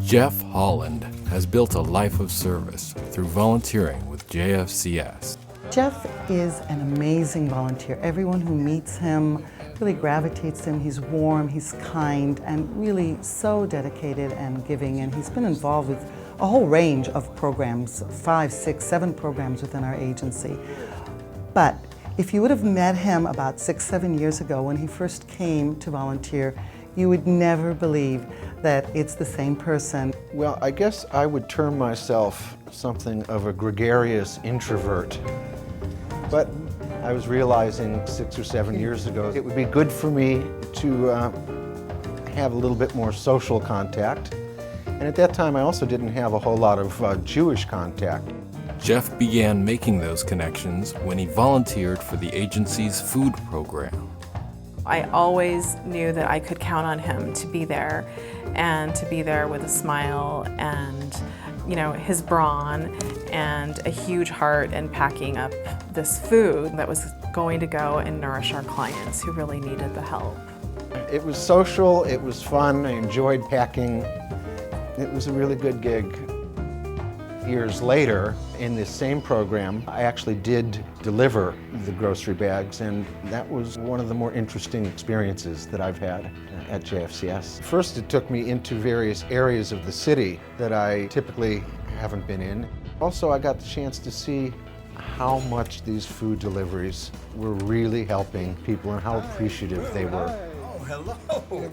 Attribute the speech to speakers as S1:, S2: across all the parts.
S1: Jeff Holland has built a life of service through volunteering with JFCS.
S2: Jeff is an amazing volunteer. Everyone who meets him really gravitates to him. He's warm, he's kind, and really so dedicated and giving. And he's been involved with a whole range of programs, 5, 6, 7 programs within our agency. But if you would have met him about 6, 7 years ago when he first came to volunteer, you would never believe that it's the same person.
S3: Well, I guess I would term myself something of a gregarious introvert. But I was realizing 6 or 7 years ago it would be good for me to have a little bit more social contact. And at that time I also didn't have a whole lot of Jewish contact.
S1: Jeff began making those connections when he volunteered for the agency's food program.
S4: I always knew that I could count on him to be there, and to be there with a smile and, you know, his brawn and a huge heart in packing up this food that was going to go and nourish our clients who really needed the help.
S3: It was social, it was fun, I enjoyed packing. It was a really good gig. Years later, in this same program, I actually did deliver the grocery bags, and that was one of the more interesting experiences that I've had at JFCS. First, it took me into various areas of the city that I typically haven't been in. Also, I got the chance to see how much these food deliveries were really helping people and how appreciative they were.
S5: Oh, hello.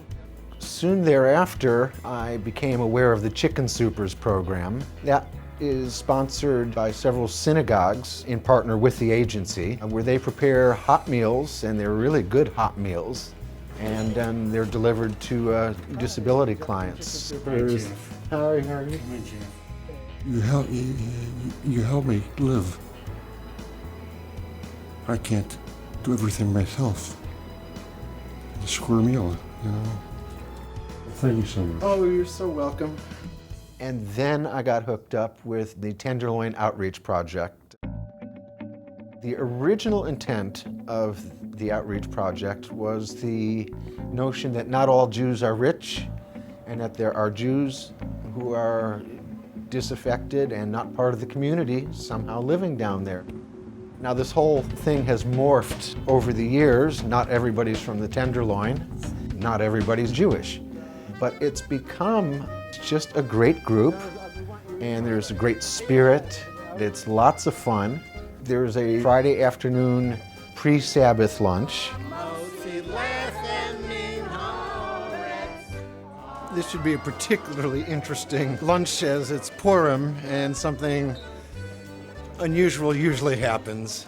S3: Soon thereafter, I became aware of the Chicken Supers program. That is sponsored by several synagogues in partner with the agency, where they prepare hot meals, and they're really good hot meals, and they're delivered to disability clients. How are you?
S6: You help me live. I can't do everything myself. The square meal, you know. Thank you so much.
S3: Oh, you're so welcome. And then I got hooked up with the Tenderloin Outreach Project. The original intent of the Outreach Project was the notion that not all Jews are rich, and that there are Jews who are disaffected and not part of the community, somehow living down there. Now this whole thing has morphed over the years. Not everybody's from the Tenderloin, not everybody's Jewish, but it's become just a great group, and there's a great spirit. It's lots of fun. There's a Friday afternoon pre-Sabbath lunch. This should be a particularly interesting lunch as it's Purim and something unusual usually happens.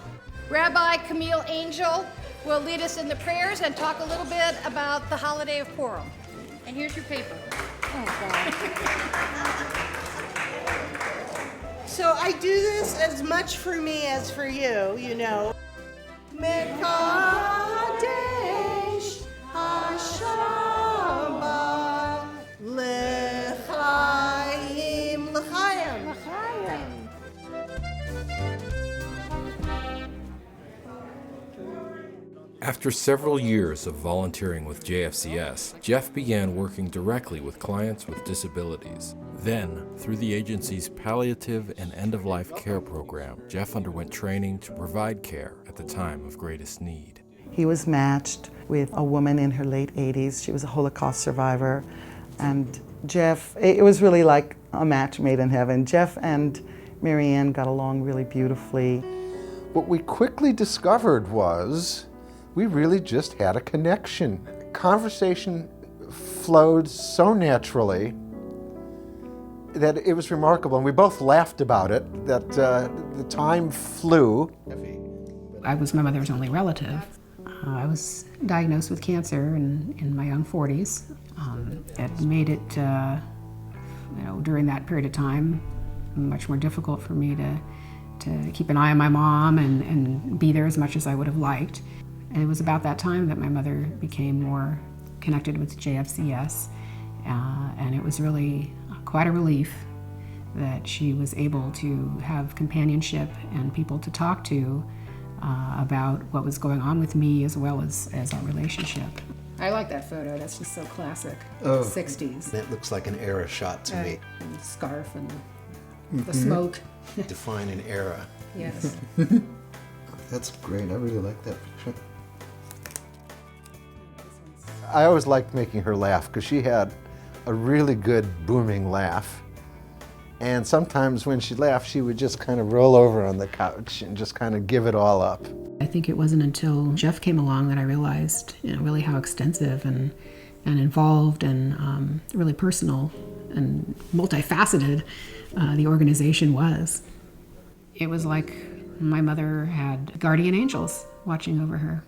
S7: Rabbi Camille Angel will lead us in the prayers and talk a little bit about the holiday of Purim. And here's your paper. Oh, God.
S8: So I do this as much for me as for you, you know. Mekadesh HaShabbat L'chaim L'chaim.
S1: After several years of volunteering with JFCS, Jeff began working directly with clients with disabilities. Then, through the agency's palliative and end-of-life care program, Jeff underwent training to provide care at the time of greatest need.
S2: He was matched with a woman in her late 80s. She was a Holocaust survivor. And Jeff, it was really like a match made in heaven. Jeff and Marianne got along really beautifully.
S3: What we quickly discovered was we really just had a connection. Conversation flowed so naturally that it was remarkable, and we both laughed about it, that the time flew.
S9: I was my mother's only relative. I was diagnosed with cancer in my young 40s. It made it, during that period of time, much more difficult for me to keep an eye on my mom and be there as much as I would have liked. And it was about that time that my mother became more connected with JFCS, and it was really quite a relief that she was able to have companionship and people to talk to about what was going on with me as well as our relationship. I like that photo. That's just so classic.
S3: Oh.
S9: 60s.
S3: That looks like an era shot to me.
S9: And the scarf and the smoke.
S3: Define an era.
S9: Yes.
S3: That's great. I really like that picture. I always liked making her laugh because she had a really good booming laugh. And sometimes when she laughed, she would just kind of roll over on the couch and just kind of give it all up.
S9: I think it wasn't until Jeff came along that I realized, really how extensive and involved and really personal and multifaceted the organization was. It was like my mother had guardian angels watching over her.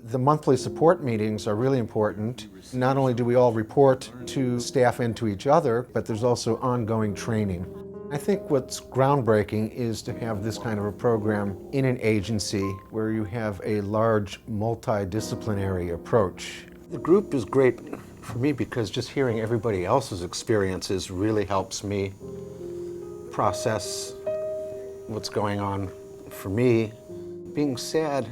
S3: The monthly support meetings are really important. Not only do we all report to staff and to each other, but there's also ongoing training. I think what's groundbreaking is to have this kind of a program in an agency where you have a large multidisciplinary approach. The group is great for me because just hearing everybody else's experiences really helps me process what's going on for me. Being sad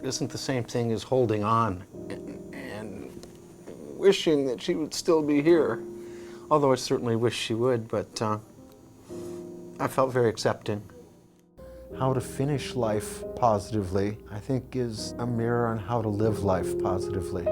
S3: isn't the same thing as holding on and wishing that she would still be here. Although I certainly wish she would, but I felt very accepting. How to finish life positively, I think, is a mirror on how to live life positively.